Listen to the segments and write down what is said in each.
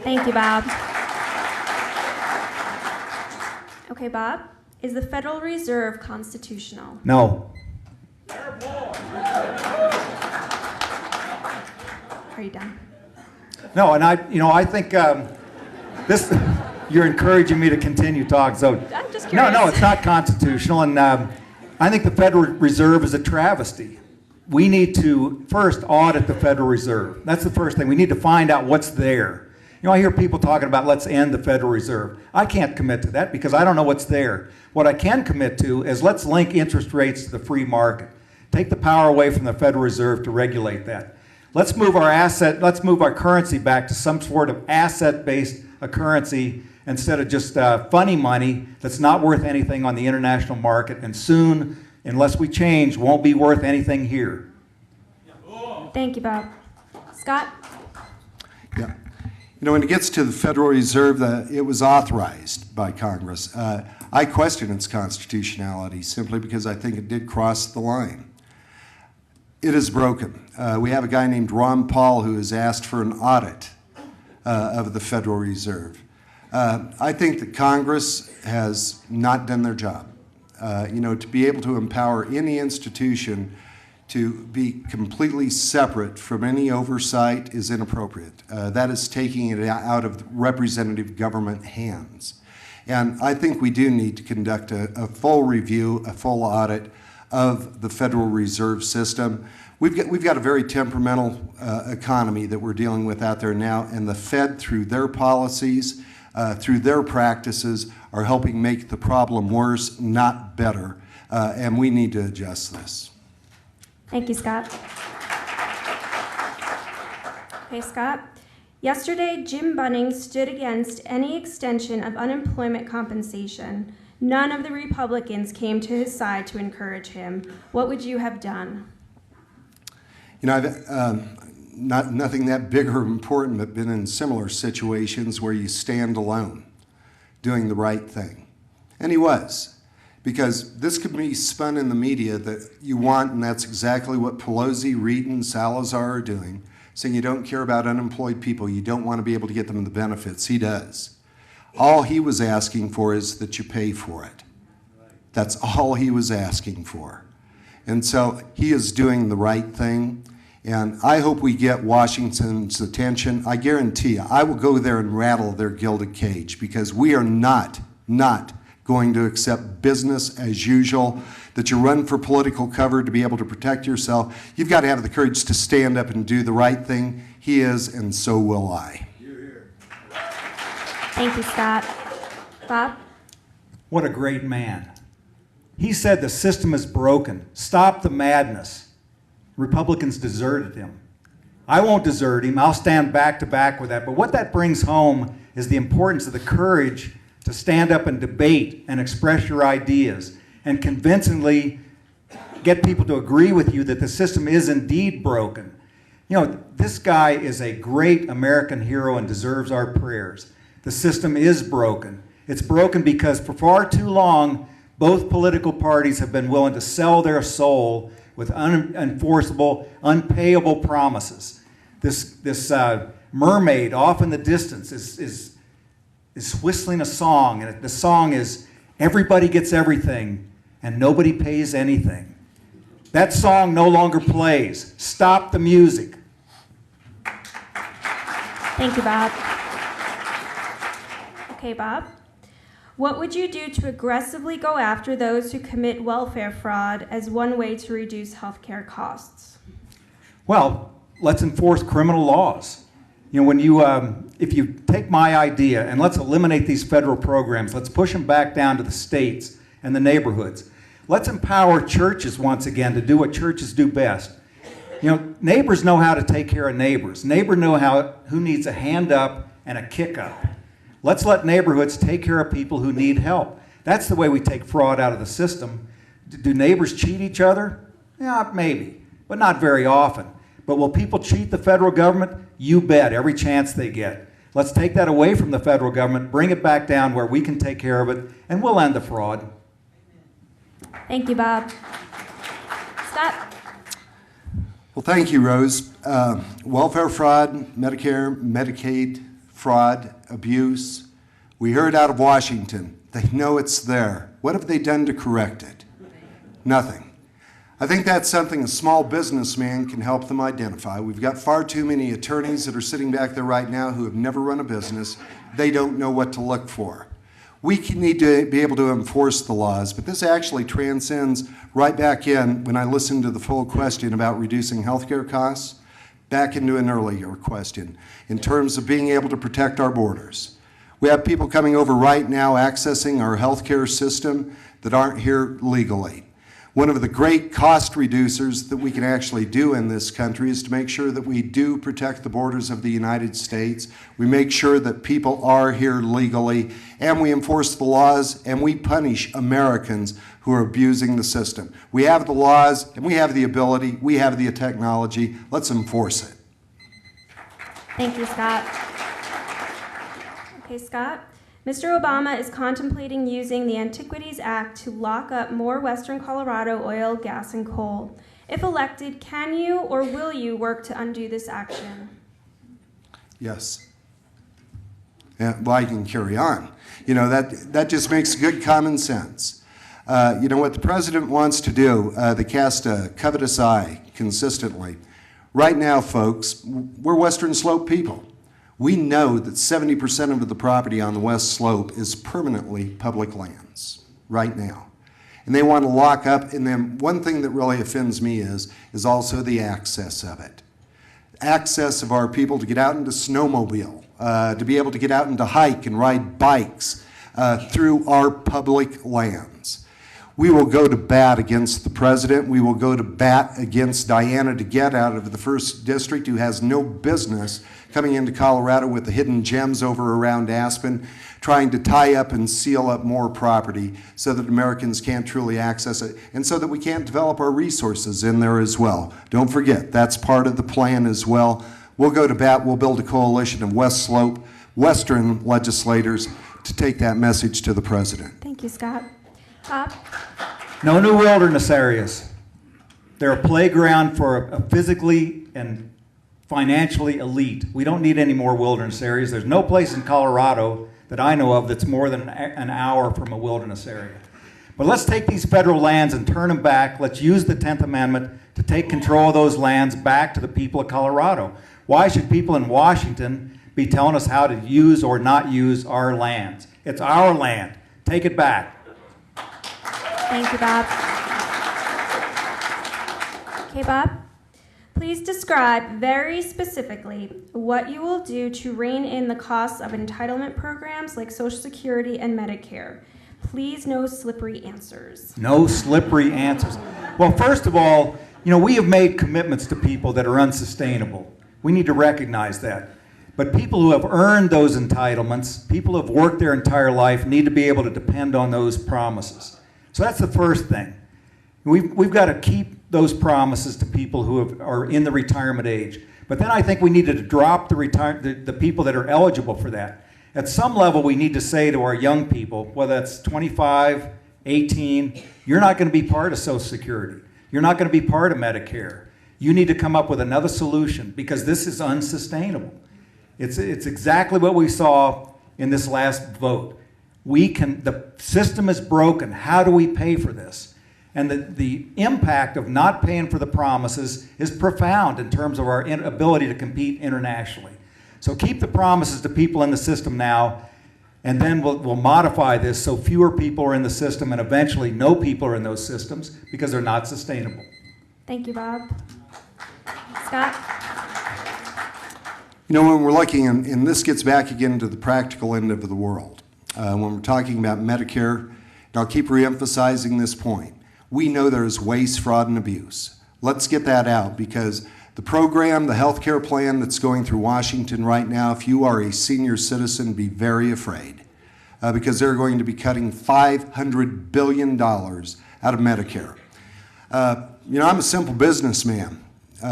Thank you, Bob. Okay, Bob, is the Federal Reserve constitutional? No. Are you done? No, and I think this. You're encouraging me to continue talking. So I'm just curious. No, it's not constitutional, and I think the Federal Reserve is a travesty. We need to first audit the Federal Reserve. That's the first thing. We need to find out what's there. I hear people talking about let's end the Federal Reserve. I can't commit to that because I don't know what's there. What I can commit to is let's link interest rates to the free market. Take the power away from the Federal Reserve to regulate that. Let's move our currency back to some sort of asset-based currency instead of just funny money that's not worth anything on the international market, and soon, unless we change, won't be worth anything here. Thank you, Bob. Scott? Yeah. When it gets to the Federal Reserve, it was authorized by Congress. I question its constitutionality simply because I think it did cross the line. It is broken. We have a guy named Ron Paul who has asked for an audit of the Federal Reserve. I think that Congress has not done their job. To be able to empower any institution to be completely separate from any oversight is inappropriate. That is taking it out of representative government hands. And I think we do need to conduct a full review, a full audit of the Federal Reserve System. We've got a very temperamental economy that we're dealing with out there now, and the Fed, through their policies, through their practices, are helping make the problem worse, not better, and we need to adjust this. Thank you, Scott. Okay, Scott. Yesterday, Jim Bunning stood against any extension of unemployment compensation. None of the Republicans came to his side to encourage him. What would you have done? Nothing that big or important, but been in similar situations where you stand alone, doing the right thing. And he was, because this could be spun in the media that you want, and that's exactly what Pelosi, Reid, and Salazar are doing, saying you don't care about unemployed people, you don't want to be able to get them the benefits. He does. All he was asking for is that you pay for it. That's all he was asking for. And so he is doing the right thing. And I hope we get Washington's attention. I guarantee you, I will go there and rattle their gilded cage, because we are not going to accept business as usual, that you run for political cover to be able to protect yourself. You've got to have the courage to stand up and do the right thing. He is, and so will I. Thank you, Scott. Bob? What a great man. He said the system is broken. Stop the madness. Republicans deserted him. I won't desert him. I'll stand back to back with that. But what that brings home is the importance of the courage to stand up and debate and express your ideas and convincingly get people to agree with you that the system is indeed broken. This guy is a great American hero and deserves our prayers. The system is broken. It's broken because for far too long, both political parties have been willing to sell their soul with unenforceable, unpayable promises. This mermaid off in the distance is whistling a song, and the song is, everybody gets everything, and nobody pays anything. That song no longer plays. Stop the music. Thank you, Bob. Okay, Bob. What would you do to aggressively go after those who commit welfare fraud as one way to reduce healthcare costs? Well, let's enforce criminal laws. If you take my idea and let's eliminate these federal programs, let's push them back down to the states and the neighborhoods. Let's empower churches once again to do what churches do best. Neighbors know how to take care of neighbors. Neighbors know who needs a hand up and a kick up. Let's let neighborhoods take care of people who need help. That's the way we take fraud out of the system. Do neighbors cheat each other? Yeah, maybe, but not very often. But will people cheat the federal government? You bet, every chance they get. Let's take that away from the federal government, bring it back down where we can take care of it, and we'll end the fraud. Thank you, Bob. Scott? Well, thank you, Rose. Welfare fraud, Medicare, Medicaid fraud, abuse. We heard out of Washington. They know it's there. What have they done to correct it? Nothing. I think that's something a small businessman can help them identify. We've got far too many attorneys that are sitting back there right now who have never run a business. They don't know what to look for. We need to be able to enforce the laws, but this actually transcends right back in, when I listened to the full question about reducing healthcare costs, back into an earlier question in terms of being able to protect our borders. We have people coming over right now accessing our healthcare system that aren't here legally. One of the great cost reducers that we can actually do in this country is to make sure that we do protect the borders of the United States. We make sure that people are here legally, and we enforce the laws, and we punish Americans who are abusing the system. We have the laws, and we have the ability, we have the technology. Let's enforce it. Thank you, Scott. Okay, Scott. Mr. Obama is contemplating using the Antiquities Act to lock up more Western Colorado oil, gas, and coal. If elected, can you or will you work to undo this action? Yes. Well, I can carry on. You know, that just makes good common sense. You know, what the president wants to do, they cast a covetous eye consistently. Right now, folks, we're Western Slope people. We know that 70% of the property on the West Slope is permanently public lands right now. And they want to lock up, and then one thing that really offends me is also the access of it. Access of our people to get out and to snowmobile, to be able to get out and to hike and ride bikes through our public lands. We will go to bat against the president. We will go to bat against Diana DeGette out of the 1st District, who has no business coming into Colorado with the hidden gems over around Aspen, trying to tie up and seal up more property so that Americans can't truly access it, and so that we can't develop our resources in there as well. Don't forget, that's part of the plan as well. We'll go to bat. We'll build a coalition of West Slope, Western legislators to take that message to the president. Thank you, Scott. Bob? No new wilderness areas. They're a playground for a physically and financially elite. We don't need any more wilderness areas. There's no place in Colorado that I know of that's more than an hour from a wilderness area. But let's take these federal lands and turn them back. Let's use the 10th Amendment to take control of those lands back to the people of Colorado. Why should people in Washington be telling us how to use or not use our lands? It's our land. Take it back. Thank you, Bob. Okay, Bob. Please describe very specifically what you will do to rein in the costs of entitlement programs like Social Security and Medicare. Please, no slippery answers. No slippery answers. Well, first of all, you know, we have made commitments to people that are unsustainable. We need to recognize that. But people who have earned those entitlements, people who have worked their entire life, need to be able to depend on those promises. So that's the first thing. We've got to keep those promises to people who are in the retirement age. But then I think we need to drop the people that are eligible for that. At some level, we need to say to our young people, whether that's 25, 18, you're not going to be part of Social Security. You're not going to be part of Medicare. You need to come up with another solution because this is unsustainable. It's exactly what we saw in this last vote. The system is broken. How do we pay for this? And the impact of not paying for the promises is profound in terms of our ability to compete internationally. So keep the promises to people in the system now, and then we'll modify this so fewer people are in the system and eventually no people are in those systems because they're not sustainable. Thank you, Bob. Scott? You know, when we're looking, and this gets back again to the practical end of the world, when we're talking about Medicare, and I'll keep reemphasizing this point, we know there's waste, fraud, and abuse. Let's get that out because the program, the health care plan that's going through Washington right now, if you are a senior citizen, be very afraid because they're going to be cutting $500 billion out of Medicare. You know, I'm a simple businessman.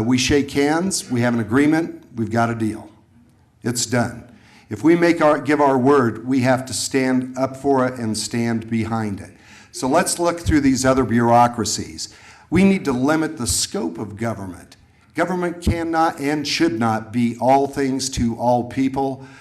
We shake hands, we have an agreement, we've got a deal. It's done. If we give our word, we have to stand up for it and stand behind it. So let's look through these other bureaucracies. We need to limit the scope of government. Government cannot and should not be all things to all people.